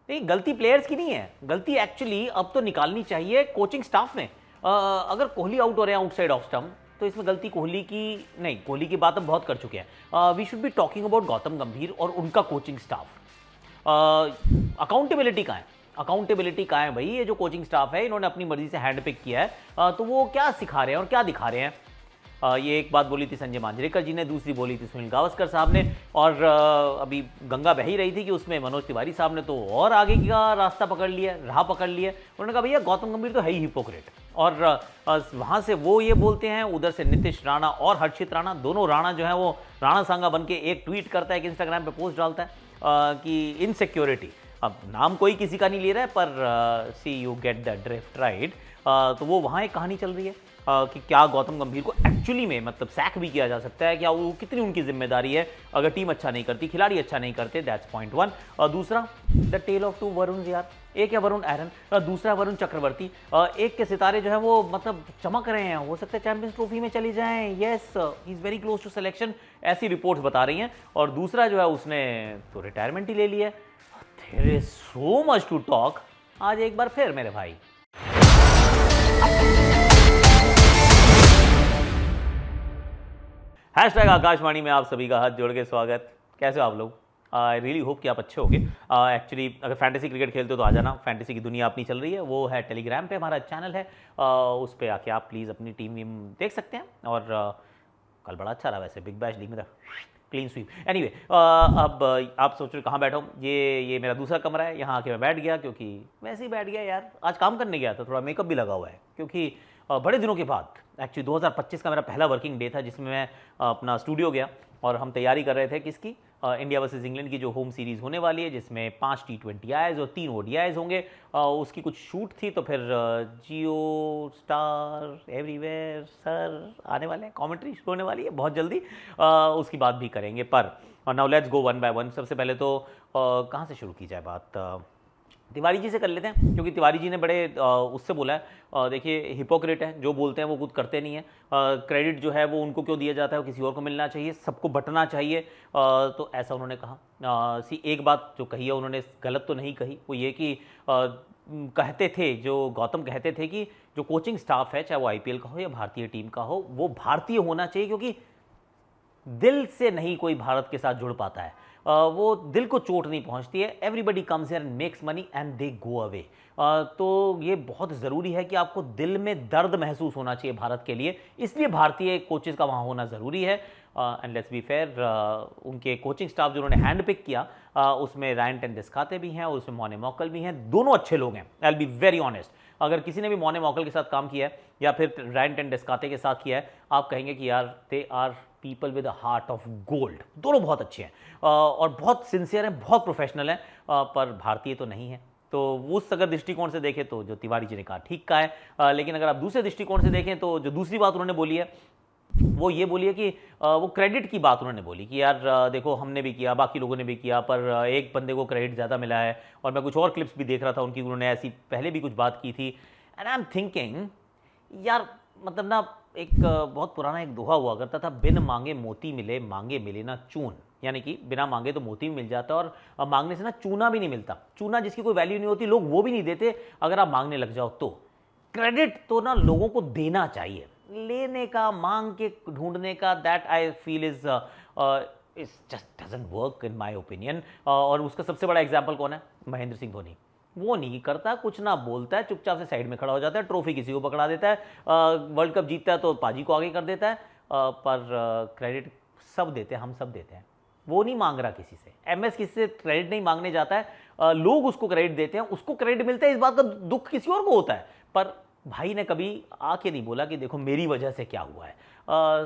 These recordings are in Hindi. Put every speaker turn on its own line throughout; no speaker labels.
नहीं, गलती प्लेयर्स की नहीं है, गलती एक्चुअली अब तो निकालनी चाहिए कोचिंग स्टाफ ने। अगर कोहली आउट हो रहे हैं आउटसाइड ऑफ स्टंप तो इसमें गलती कोहली की नहीं, कोहली की बात हम बहुत कर चुके हैं। We should be talking about Gautam Gambhir और उनका कोचिंग स्टाफ। अकाउंटेबिलिटी कहाँ है? अकाउंटेबिलिटी कहाँ है भाई? ये जो कोचिंग स्टाफ है इन्होंने अपनी मर्जी से हैंड पिक किया है, तो वो क्या सिखा रहे हैं और क्या दिखा रहे हैं? ये एक बात बोली थी संजय मांजरेकर जी ने, दूसरी बोली थी सुनील गावस्कर साहब ने, और अभी गंगा बह ही रही थी कि उसमें मनोज तिवारी साहब ने तो और आगे का रास्ता पकड़ लिया, राह पकड़ लिया। उन्होंने कहा भैया गौतम गंभीर तो है ही हिपोक्रेट, और वहाँ से वो ये बोलते हैं, उधर से नीतीश राणा और हर्षित राणा, दोनों राणा जो है वो राणा सांगा बन के एक ट्वीट करता है, एक इंस्टाग्राम पे पोस्ट डालता है कि इनसिक्योरिटी, अब नाम कोई किसी का नहीं ले रहा है पर see you get the drift right. तो वो वहाँ एक कहानी चल रही है कि क्या गौतम गंभीर को एक्चुअली में मतलब सैक भी किया जा सकता है, क्या वो कितनी उनकी जिम्मेदारी है अगर टीम अच्छा नहीं करती, खिलाड़ी अच्छा नहीं करते, दैट्स पॉइंट वन। और दूसरा the tale of two Varun यार, एक है वरुण एरन, दूसरा वरुण चक्रवर्ती। एक के सितारे जो है वो मतलब चमक रहे हैं, हो सकता है चैंपियंस ट्रॉफी में चली जाएं, yes he is very close to selection, ऐसी रिपोर्ट्स बता रही हैं। और दूसरा जो है उसने तो रिटायरमेंट ही ले लिया है। There is so much to talk आज एक बार फिर मेरे भाई। हैशटैग आकाशवाणी में आप सभी का हाथ जोड़ के स्वागत। कैसे हो आप लोग? आई रियली होप कि आप अच्छे होंगे। एक्चुअली अगर फैंटेसी क्रिकेट खेलते हो तो आ जाना, फैंटेसी की दुनिया अपनी चल रही है, वो है टेलीग्राम पे हमारा चैनल है, उस पर आके आप प्लीज़ अपनी टीम वीम देख सकते हैं। और कल बड़ा अच्छा रहा वैसे, बिग बैश लीग में था क्लीन स्वीप। एनीवे अब आप सोच रहे कहाँ बैठा हूँ, ये मेरा दूसरा कमरा है, यहाँ आके मैं बैठ गया क्योंकि वैसे ही बैठ गया यार, आज काम करने गया था, थोड़ा मेकअप भी लगा हुआ है क्योंकि बड़े दिनों के बाद एक्चुअली 2025 का मेरा पहला वर्किंग डे था जिसमें मैं अपना स्टूडियो गया और हम तैयारी कर रहे थे किसकी, इंडिया वर्सेस इंग्लैंड की जो होम सीरीज़ होने वाली है जिसमें 5 T20Is और 3 ODIs होंगे। उसकी कुछ शूट थी तो फिर जियो स्टार एवरीवेयर सर आने वाले हैं, कॉमेंट्री शुरू होने वाली है बहुत जल्दी, उसकी बात भी करेंगे। पर now let's go one by one. सबसे पहले तो कहाँ से शुरू की जाए बात? तिवारी जी से कर लेते हैं क्योंकि तिवारी जी ने बड़े उससे बोला है, देखिए हिपोक्रेट है, जो बोलते हैं वो खुद करते नहीं है, क्रेडिट जो है वो उनको क्यों दिया जाता है, वो किसी और को मिलना चाहिए, सबको बंटना चाहिए, तो ऐसा उन्होंने कहा। एक बात जो कही है उन्होंने गलत तो नहीं कही, वो ये कि कहते थे, जो गौतम कहते थे कि जो कोचिंग स्टाफ है चाहे वो IPL का हो या भारतीय टीम का हो वो भारतीय होना चाहिए क्योंकि दिल से नहीं कोई भारत के साथ जुड़ पाता है, वो दिल को चोट नहीं पहुंचती है। Everybody comes here and makes money and they go away. तो ये बहुत ज़रूरी है कि आपको दिल में दर्द महसूस होना चाहिए भारत के लिए, इसलिए भारतीय कोचेज़ का वहाँ होना ज़रूरी है। एंड लेट्स बी फेयर, उनके कोचिंग स्टाफ जो उन्होंने हैंड पिक किया उसमें रायन टेंडुलकर भी हैं और उसमें मौने मौकल भी हैं, दोनों अच्छे लोग हैं। I will be very honest, अगर किसी ने भी मौने मौकल के साथ काम किया है या फिर रायन टेंडुलकर के साथ किया है, आप कहेंगे कि यार they are people with a heart of gold, दोनों बहुत अच्छे हैं और बहुत सिंसियर हैं, बहुत प्रोफेशनल हैं, पर भारतीय तो नहीं है। तो उस अगर दृष्टिकोण से देखें तो जो तिवारी जी ने कहा ठीक का है, लेकिन अगर आप दूसरे दृष्टिकोण से देखें तो जो दूसरी बात उन्होंने बोली है वो ये बोली है कि वो क्रेडिट की बात उन्होंने बोली कि यार देखो हमने भी किया, बाकी लोगों ने भी किया, पर एक बंदे को क्रेडिट ज़्यादा मिला है। और मैं कुछ और क्लिप्स भी देख रहा था उनकी, उन्होंने ऐसी पहले भी कुछ बात की थी। एंड आई एम थिंकिंग यार मतलब ना एक बहुत पुराना एक दोहा हुआ करता था, बिन मांगे मोती मिले, मांगे मिले ना चून, यानी कि बिना मांगे तो मोती भी मिल जाता है और मांगने से ना चूना भी नहीं मिलता। चूना जिसकी कोई वैल्यू नहीं होती लोग वो भी नहीं देते अगर आप मांगने लग जाओ तो। क्रेडिट तो ना लोगों को देना चाहिए, लेने का, मांग के ढूंढने का, that I feel is just doesn't work in my opinion. और उसका सबसे बड़ा एग्जांपल कौन है? महेंद्र सिंह धोनी। वो नहीं करता, कुछ ना बोलता है, चुपचाप से साइड में खड़ा हो जाता है, ट्रॉफी किसी को पकड़ा देता है, वर्ल्ड कप जीतता है तो पाजी को आगे कर देता है, पर क्रेडिट सब देते हैं, हम सब देते हैं। वो नहीं मांग रहा किसी से, MS किसी से क्रेडिट नहीं मांगने जाता है, लोग उसको क्रेडिट देते हैं, उसको क्रेडिट मिलता है, इस बात का दुख किसी और को होता है, पर भाई ने कभी आके नहीं बोला कि देखो मेरी वजह से क्या हुआ है।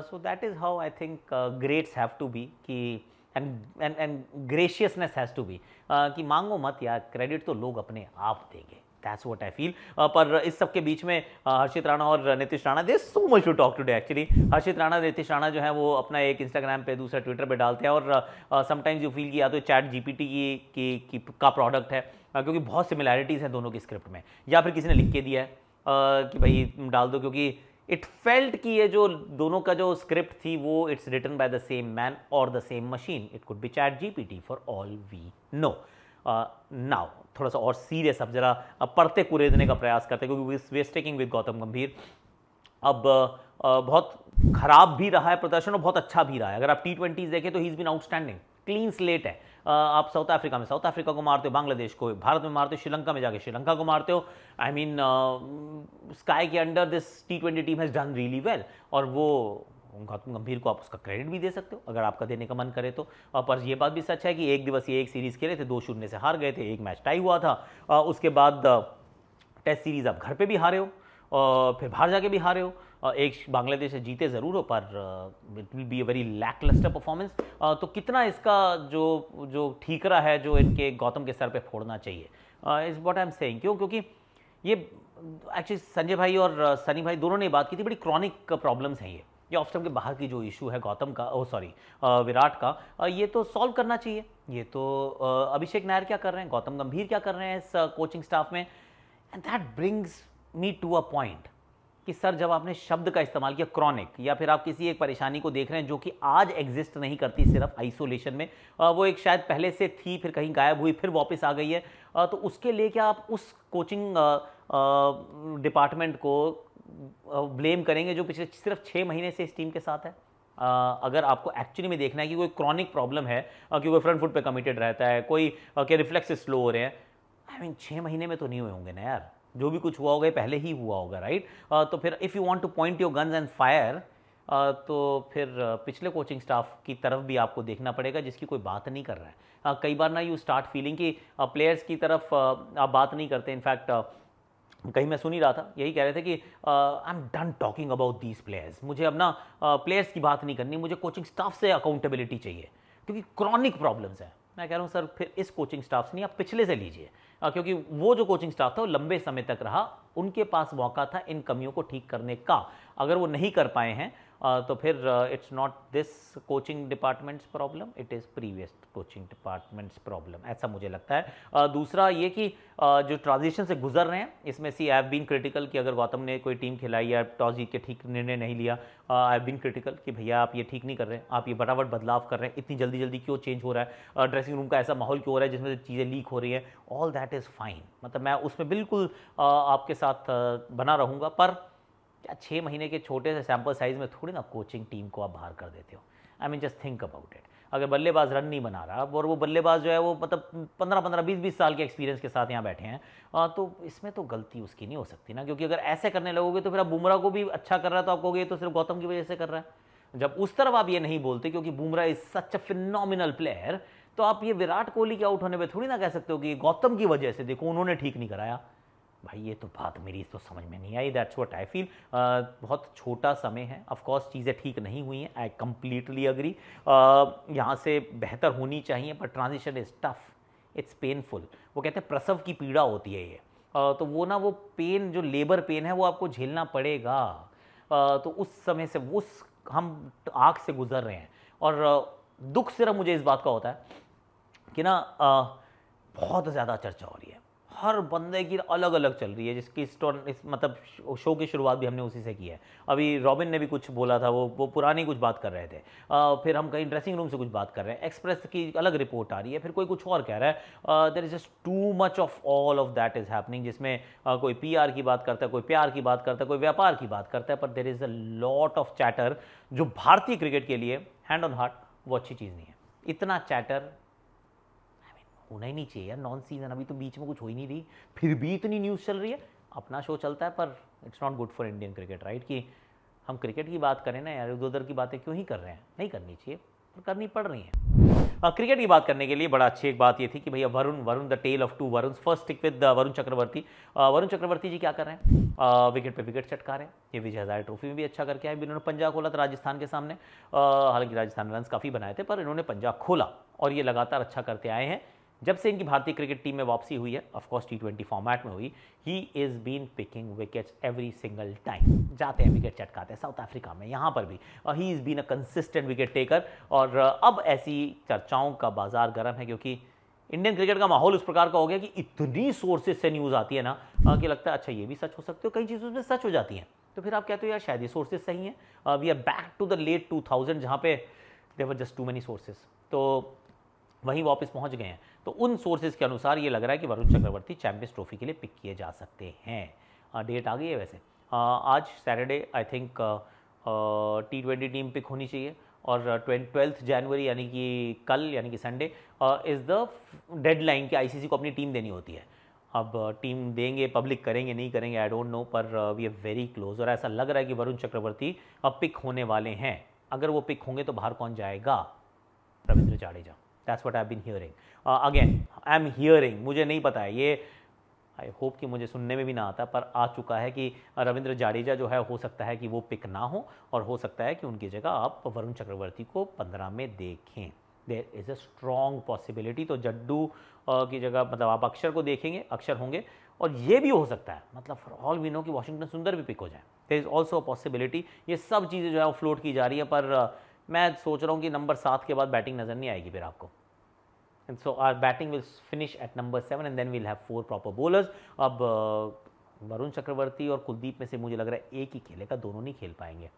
So that is how I think greats have to be key and graciousness has to be key मांगो मत यार, क्रेडिट तो लोग अपने आप देंगे। That's what I feel. पर इस सब के बीच में हर्षित राणा और Nitish Rana, there so much to talk today actually. Harshit Rana, Nitish Rana जो है वो अपना एक इंस्टाग्राम पे, दूसरा ट्विटर पे डालते हैं और समटाइम्स यू फील कि या तो चैट GPT का प्रोडक्ट है, क्योंकि बहुत सिमिलैरिटीज़ हैं दोनों की स्क्रिप्ट में, या फिर किसी ने लिख के दिया है कि भाई डाल दो, क्योंकि इट फेल्ट कि ये जो दोनों का जो स्क्रिप्ट थी वो it's written by the same man और the same machine. It could be chat GPT for all we know. Now थोड़ा सा और सीरियस अब जरा पढ़ते कुरेदने का प्रयास करते हैं, क्योंकि we are sticking with Gautam Gambhir. अब बहुत खराब भी रहा है प्रदर्शन और बहुत अच्छा भी रहा है। अगर आप T20s देखें तो he is been outstanding, clean slate है। आप साउथ अफ्रीका में साउथ अफ्रीका को मारते हो, बांग्लादेश को, भारत में मारते हो, श्रीलंका में जाके श्रीलंका को मारते हो। आई मीन स्काई के under this T20 team has done really well, और वो गौतम गंभीर को आप उसका क्रेडिट भी दे सकते हो अगर आपका देने का मन करे तो। पर यह बात भी सच है कि एक दिवसीय एक सीरीज़ खेले थे, 2-0 से हार गए थे, एक मैच टाई हुआ था। उसके बाद टेस्ट सीरीज़ आप घर पे भी हारे हो और फिर बाहर जाके भी हारे हो। एक बांग्लादेश से जीते ज़रूर हो, पर it will be a very lacklustre performance. तो कितना इसका जो ठीकरा है जो इनके गौतम के सर पे फोड़ना चाहिए, is what I am saying. क्यों? क्योंकि ये एक्चुअली संजय भाई और सनी भाई दोनों ने बात की थी, बड़ी क्रॉनिक प्रॉब्लम्स हैं ये ऑफ स्टंप के बाहर की जो इशू है गौतम का, विराट का, ये तो सॉल्व करना चाहिए। ये तो अभिषेक नायर क्या कर रहे हैं, गौतम गंभीर क्या कर रहे हैं इस कोचिंग स्टाफ में। And that brings me to a point कि सर जब आपने शब्द का इस्तेमाल किया क्रॉनिक, या फिर आप किसी एक परेशानी को देख रहे हैं जो कि आज एग्जिस्ट नहीं करती सिर्फ आइसोलेशन में, वो एक शायद पहले से थी, फिर कहीं गायब हुई, फिर वापस आ गई है, तो उसके लिए क्या आप उस कोचिंग डिपार्टमेंट को ब्लेम करेंगे जो पिछले सिर्फ 6 महीने से इस टीम के साथ है? अगर आपको एक्चुअली में देखना है कि कोई क्रॉनिक प्रॉब्लम है, कि कोई फ्रंट फुट पे कमिटेड रहता है, कोई के रिफ्लेक्स स्लो हो रहे हैं, आई मीन 6 महीने में तो नहीं हुए होंगे ना यार। जो भी कुछ हुआ होगा पहले ही हुआ होगा, राइट? तो फिर if you want two point your guns and fire, तो फिर पिछले कोचिंग स्टाफ की तरफ भी आपको देखना पड़ेगा जिसकी कोई बात नहीं कर रहा है। कई बार ना यू स्टार्ट फीलिंग कि प्लेयर्स की तरफ आप बात नहीं करते। इनफैक्ट कहीं मैं सुन ही रहा था, यही कह रहे थे कि I am done talking about these players, मुझे अब ना प्लेयर्स की बात नहीं करनी, मुझे कोचिंग स्टाफ से अकाउंटेबिलिटी चाहिए, क्योंकि क्रॉनिक प्रॉब्लम्स हैं। मैं कह रहा हूँ सर फिर इस कोचिंग स्टाफ से नहीं, आप पिछले से लीजिए, क्योंकि वो जो कोचिंग स्टाफ था वो लंबे समय तक रहा, उनके पास मौका था इन कमियों को ठीक करने का। अगर वो नहीं कर पाए हैं तो फिर it's not this coaching departments problem, it is previous coaching departments problem, ऐसा मुझे लगता है। दूसरा ये कि जो ट्रांजिशन से गुजर रहे हैं, इसमें सी आई हैव बीन क्रिटिकल कि अगर गौतम ने कोई टीम खिलाई या टॉस जीत के ठीक निर्णय नहीं लिया, आई हैव बीन क्रिटिकल कि भैया आप ये ठीक नहीं कर रहे हैं, आप ये फटाफट बदलाव कर रहे हैं, इतनी जल्दी जल्दी क्यों चेंज हो रहा है, ड्रेसिंग रूम का ऐसा माहौल क्यों हो रहा है जिसमें चीज़ें लीक हो रही हैं। ऑल दैट इज़ फाइन, मतलब मैं उसमें बिल्कुल आपके साथ बना रहूँगा। पर क्या 6 महीने के छोटे से सैंपल साइज में थोड़ी ना कोचिंग टीम को आप बाहर कर देते हो। I mean just think about it. अगर बल्लेबाज रन नहीं बना रहा और वो बल्लेबाज जो है वो मतलब 15-15, 20-20 साल के एक्सपीरियंस के साथ यहाँ बैठे हैं, तो इसमें तो गलती उसकी नहीं हो सकती ना, क्योंकि अगर ऐसे करने लगोगे तो फिर आप बुमराह को भी अच्छा कर रहा है तो आप कहोगे ये तो सिर्फ गौतम की वजह से कर रहा है। जब उस तरफ आप ये नहीं बोलते क्योंकि Bumrah is such a phenomenal player, तो आप ये विराट कोहली के आउट होने पर थोड़ी ना कह सकते हो कि गौतम की वजह से, देखो उन्होंने ठीक नहीं कराया। भाई ये तो बात मेरी तो समझ में नहीं आई। That's what I feel. बहुत छोटा समय है, ऑफ कोर्स चीज़ें ठीक नहीं हुई हैं, आई कंप्लीटली अग्री। यहाँ से बेहतर होनी चाहिए, पर transition is tough, it's painful. वो कहते हैं प्रसव की पीड़ा होती है ये, तो वो ना वो पेन जो लेबर पेन है वो आपको झेलना पड़ेगा। तो उस समय से उस हम आग से गुजर रहे हैं, और दुख सिर्फ मुझे इस बात का होता है कि ना बहुत ज़्यादा चर्चा हो रही है, हर बंदे की अलग अलग चल रही है, जिसकी मतलब शो की शुरुआत भी हमने उसी से की है। अभी रॉबिन ने भी कुछ बोला था, वो पुरानी कुछ बात कर रहे थे, फिर हम कहीं ड्रेसिंग रूम से कुछ बात कर रहे हैं, एक्सप्रेस की अलग रिपोर्ट आ रही है, फिर कोई कुछ और कह रहा है। There is just too much of all of that is happening, जिसमें कोई PR की बात करता है, कोई प्यार की बात करता है, कोई व्यापार की बात करता है, पर there is a lot of chatter जो भारतीय क्रिकेट के लिए हैंड ऑन हार्ट वो अच्छी चीज़ नहीं है। इतना चैटर होना ही नहीं चाहिए यार। नॉन सीजन अभी तो बीच में कुछ हो ही नहीं रही, फिर भी इतनी न्यूज़ चल रही है। अपना शो चलता है, पर it's not good for Indian cricket, right? कि हम क्रिकेट की बात करें ना यार, इधर उधर की बातें क्यों ही कर रहे हैं, नहीं करनी चाहिए पर करनी पड़ रही हैं। क्रिकेट की बात करने के लिए बड़ा अच्छी एक बात ये थी कि भैया Varun the tale of 2 Varun. First stick with Varun Chakravarthy. Varun Chakravarthy ji क्या कर रहे हैं, विकेट पे विकेट चटका रहे हैं। ये विजय हजारे ट्रॉफी में भी अच्छा करके आए, इन्होंने पंजा खोला था राजस्थान के सामने। हालांकि राजस्थान रन काफ़ी बनाए थे, पर इन्होंने पंजा खोला और ये लगातार अच्छा करते आए हैं। जब से इनकी भारतीय क्रिकेट टीम में वापसी हुई है, ऑफ कोर्स T20 फॉर्मेट में हुई, he is been picking wickets every single time. जाते हैं विकेट चटकाते हैं, साउथ अफ्रीका में, यहाँ पर भी he is been a consistent wicket taker. और अब ऐसी चर्चाओं का बाजार गर्म है, क्योंकि इंडियन क्रिकेट का माहौल उस प्रकार का हो गया कि इतनी सोर्सेज से न्यूज़ आती है ना, कि लगता है अच्छा ये भी सच हो सकते हो, कई चीज़ों में सच हो जाती हैं। तो फिर आप कहते हो यार शायद ये सोर्सेज सही हैं। We are back to the late 2000 जहाँ पे there were just too many sources. तो वहीं वापस पहुंच गए हैं। तो उन सोर्सेज के अनुसार ये लग रहा है कि वरुण चक्रवर्ती चैंपियंस ट्रॉफी के लिए पिक किए जा सकते हैं। डेट आ गई है वैसे, आज Saturday I think T20 team pick होनी चाहिए, और 12 जनवरी यानी कि कल, यानी कि संडे इज़ द डेडलाइन कि आईसीसी को अपनी टीम देनी होती है। अब टीम देंगे, पब्लिक करेंगे नहीं करेंगे आई डोंट नो, पर वी आर वेरी क्लोज, और ऐसा लग रहा है कि वरुण चक्रवर्ती अब पिक होने वाले हैं। अगर वो पिक होंगे तो बाहर कौन जाएगा? Ravindra Jadeja. That's what I have been hearing. Again I am hearing, मुझे नहीं पता है ये, आई होप कि मुझे सुनने में भी ना आता, पर आ चुका है कि रविंद्र जाडेजा जो है हो सकता है कि वो पिक ना हो, और हो सकता है कि उनकी जगह आप वरुण चक्रवर्ती को 15 में देखें। There is a strong possibility. तो जड्डू की जगह मतलब आप अक्षर को देखेंगे, अक्षर होंगे, और ये भी हो सकता है, मतलब फॉर ऑल वी नो कि वाशिंगटन सुंदर भी पिक हो जाए। There is also a possibility. ये सब चीज़ें जो है वो फ्लोट की जा रही है, पर मैं सोच रहा हूँ कि नंबर 7 के बाद बैटिंग नज़र नहीं आएगी फिर आपको। And so our batting will finish at number 7 and then we'll have 4 proper bowlers. अब वरुण चक्रवर्ती और कुलदीप में से मुझे लग रहा है एक ही खेलेगा, दोनों नहीं खेल पाएंगे,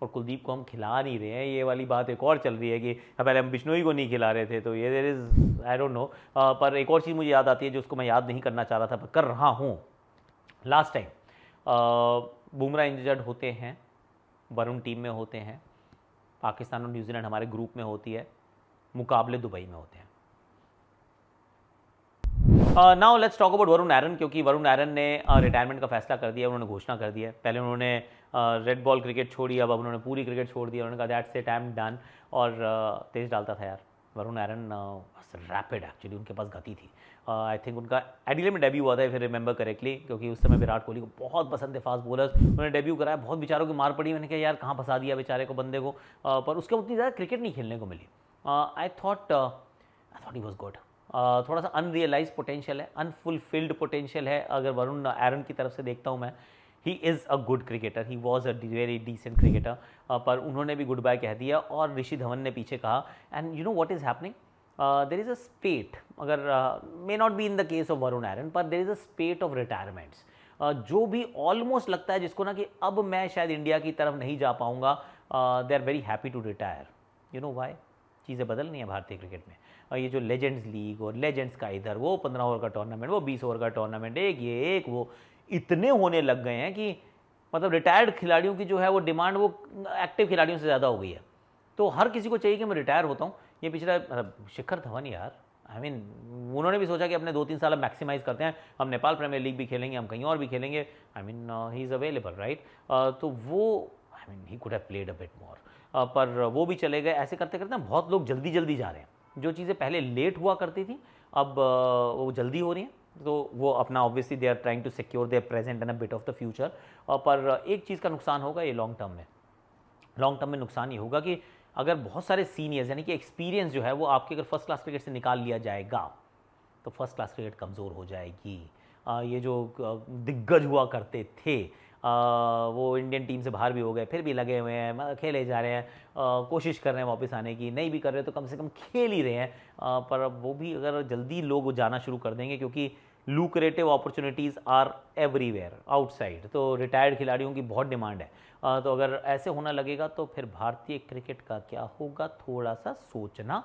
और कुलदीप को हम खिला नहीं रहे हैं। ये वाली बात एक और चल रही है कि पहले हम बिश्नोई को नहीं खिला रहे थे, तो ये there is I don't know. पर एक और चीज़ मुझे याद आती है जो उसको मैं याद नहीं करना चाह रहा था पर कर रहा हूँ। लास्ट टाइम बुमराह इंजर्ड होते हैं, वरुण टीम में होते हैं, पाकिस्तान और न्यूजीलैंड हमारे ग्रुप में होती है, मुकाबले दुबई में होते हैं। Now let's talk about Varun Aaron, क्योंकि वरुण एरन ने रिटायरमेंट का फैसला कर दिया, उन्होंने घोषणा कर दिया है। पहले उन्होंने रेड बॉल क्रिकेट छोड़ी, अब उन्होंने पूरी क्रिकेट छोड़ दी। उन्होंने कहा that's it, I am done. और तेज डालता था यार वरुण एरन, रैपिड एक्चुअली, उनके पास गति थी। आई थिंक उनका एडिलेड में डेब्यू हुआ था, फिर रिमेंबर करेक्टली, क्योंकि उस समय विराट कोहली को बहुत पसंद थे फास्ट बॉलर्स। उन्होंने डेब्यू कराया, बहुत बेचारों की मार पड़ी। मैंने कहा यार कहाँ फंसा दिया बेचारे को, बंदे को। पर उसके उतनी ज़्यादा क्रिकेट नहीं खेलने को मिली। I thought he was good. थोड़ा सा अनरियलाइज पोटेंशियल है, अनफुलफिल्ड पोटेंशियल है अगर वरुण एरन की तरफ से देखता हूँ मैं। He is a good cricketer, he was a very decent cricketer, पर उन्होंने भी गुड बाय कह दिया, और ऋषि धवन ने पीछे कहा। And you know what is happening, there is a spate, अगर may not be in the case of Varun Aaron, पर there is a spate of retirements, जो भी ऑलमोस्ट लगता है जिसको ना कि अब मैं शायद इंडिया की तरफ नहीं जा पाऊँगा, they are very happy to retire. You know why? चीज़ें बदल रही हैं भारतीय क्रिकेट में। ये जो लेजेंड्स लीग और लेजेंड्स का इधर वो 15 ओवर का टूर्नामेंट, वो 20 ओवर का टूर्नामेंट, एक ये एक वो, इतने होने लग गए हैं कि मतलब रिटायर्ड खिलाड़ियों की जो है वो डिमांड वो एक्टिव खिलाड़ियों से ज़्यादा हो गई है। तो हर किसी को चाहिए कि मैं रिटायर होता हूँ। ये पिछला मतलब शिखर धवन यार, आई मीन उन्होंने भी सोचा कि अपने 2-3 साल मैक्सिमाइज़ करते हैं, हम नेपाल प्रीमियर लीग भी खेलेंगे, हम कहीं और भी खेलेंगे। I mean he is available right. तो वो I mean he could have played a bit more, पर वो भी चले गए। ऐसे करते करते बहुत लोग जल्दी जल्दी जा रहे हैं। जो चीज़ें पहले लेट हुआ करती थी अब वो जल्दी हो रही हैं, तो वो अपना obviously they are trying to secure their present and a bit of the future. पर एक चीज़ का नुकसान होगा ये लॉन्ग टर्म में नुकसान ये होगा कि अगर बहुत सारे सीनियर्स यानी कि एक्सपीरियंस जो है वो आपके अगर फर्स्ट क्लास क्रिकेट से निकाल लिया जाएगा तो फर्स्ट क्लास क्रिकेट कमज़ोर हो जाएगी। ये जो दिग्गज हुआ करते थे वो इंडियन टीम से बाहर भी हो गए, फिर भी लगे हुए हैं, खेले जा रहे हैं, कोशिश कर रहे हैं वापस आने की, नहीं भी कर रहे तो कम से कम खेल ही रहे हैं। पर अब वो भी अगर जल्दी लोग जाना शुरू कर देंगे, क्योंकि lucrative opportunities are everywhere outside, तो रिटायर्ड खिलाड़ियों की बहुत डिमांड है। तो अगर ऐसे होना लगेगा तो फिर भारतीय क्रिकेट का क्या होगा, थोड़ा सा सोचना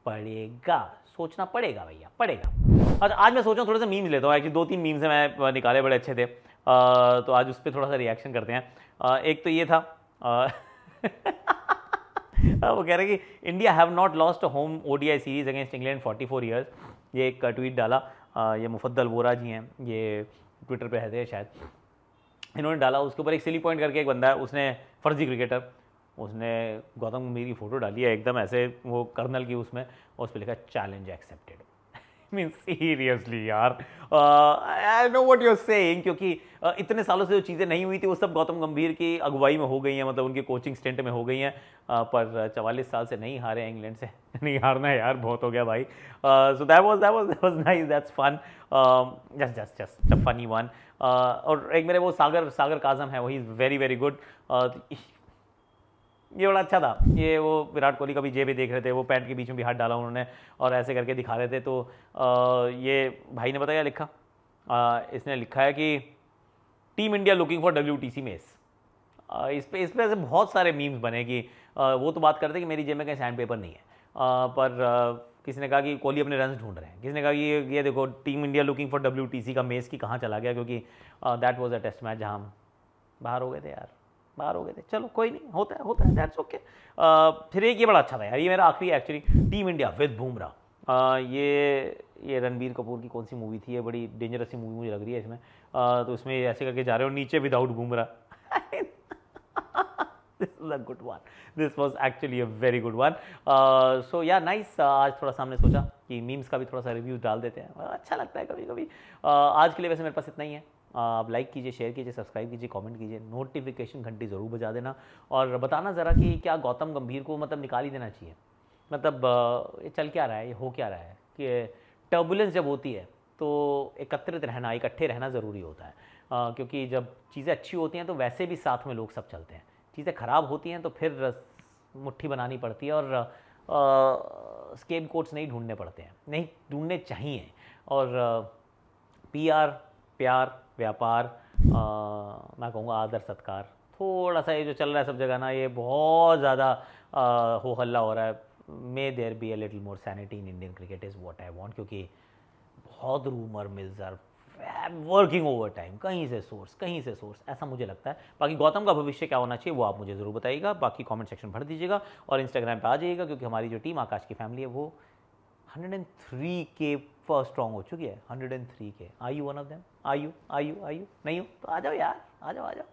पड़ेगा भैया, पड़ेगा। अच्छा, आज मैं सोच रहा हूँ थोड़ा सा मीम्स लेता हूँ। एक्चुअली 2-3 मीम्स हैं मैं निकाले, बड़े अच्छे थे। तो आज उस पर थोड़ा सा रिएक्शन करते हैं। एक तो ये था वो कह रहे हैं कि India have not lost a home ODI series against England 44 years. ये एक ट्वीट डाला, ये मुफद्दल वोरा जी हैं, ये ट्विटर पे रहते हैं शायद, इन्होंने डाला। उसके ऊपर एक सिली पॉइंट करके एक बंदा है, उसने फर्जी क्रिकेटर, उसने गौतम गंभीर की फ़ोटो डाली है एकदम ऐसे वो कर्नल की उसमें, और उस पर लिखा चैलेंज एक्सेप्टेड। मीन सीरियसली यार, I know what you are saying, क्योंकि इतने सालों से जो चीज़ें नहीं हुई थी वो सब गौतम गंभीर की अगुवाई में हो गई हैं, मतलब उनके कोचिंग स्टेंट में हो गई हैं। पर 44 साल से नहीं हारे इंग्लैंड से नहीं हारना है यार, बहुत हो गया भाई। So that was nice, that's fun, just a funny one. और एक मेरे वो सागर काजम है, वही वेरी वेरी गुड। ये बड़ा अच्छा था, ये वो विराट कोहली का भी जेब देख रहे थे, वो पैंट के बीच में भी हाथ डाला उन्होंने और ऐसे करके दिखा रहे थे। तो ये भाई ने पता क्या लिखा, इसने लिखा है कि team India looking for WTC mess. इस पे ऐसे बहुत सारे मीम्स बने कि वो तो बात करते कि मेरी जेब में कहीं सैंड पेपर नहीं है, पर किसी ने कहा कि कोहली अपने रन्स ढूंढ रहे हैं, किसी ने कहा कि ये देखो team India looking for WTC का मेस की कहाँ चला गया, क्योंकि that was a test match जहाँ हम बाहर हो गए थे यार, बाहर हो गए थे। चलो कोई नहीं, होता है, दैट्स ओके। फिर एक ये बड़ा अच्छा था यार, ये मेरा आखिरी actually, team India with Bumrah. ये रणबीर कपूर की कौन सी मूवी थी, ये बड़ी डेंजरस सी मूवी मुझे लग रही है इसमें। तो इसमें ऐसे करके जा रहे हो नीचे without Bumrah. This was a good one. This was actually a very good one. So yeah, nice. आज थोड़ा सा हमने सोचा कि मीम्स का भी थोड़ा सा रिव्यू डाल देते हैं, अच्छा लगता है कभी कभी। आज के लिए वैसे मेरे पास इतना ही है। आप लाइक कीजिए, शेयर कीजिए, सब्सक्राइब कीजिए, कमेंट कीजिए, नोटिफिकेशन घंटी ज़रूर बजा देना, और बताना ज़रा कि क्या गौतम गंभीर को मतलब निकाल ही देना चाहिए। मतलब ये चल क्या रहा है, ये हो क्या रहा है कि टर्बुलेंस जब होती है तो एकत्रित रहना, इकट्ठे रहना ज़रूरी होता है। क्योंकि जब चीज़ें अच्छी होती हैं तो वैसे भी साथ में लोग सब चलते हैं, चीज़ें ख़राब होती हैं तो फिर मुट्ठी बनानी पड़ती है, और स्केप कोट्स नहीं ढूंढने पड़ते हैं, नहीं ढूंढने चाहिए। और PR, प्यार, व्यापार, मैं कहूँगा आदर सत्कार, थोड़ा सा ये जो चल रहा है सब जगह ना, ये बहुत ज़्यादा हो हल्ला हो रहा है। May there be a little more sanity in Indian cricket is what I want, क्योंकि बहुत rumour mills are working over time, कहीं से सोर्स, ऐसा मुझे लगता है। बाकी गौतम का भविष्य क्या होना चाहिए वो आप मुझे ज़रूर बताइएगा, बाकी कमेंट सेक्शन भर दीजिएगा, और इंस्टाग्राम पे आ जाइएगा, क्योंकि हमारी जो टीम आकाश की फैमिली है वो 103K पर स्ट्रॉन्ग हो चुकी है। 103K। Are you one of them? Are you नहीं हो तो आ जाओ यार, आ जाओ।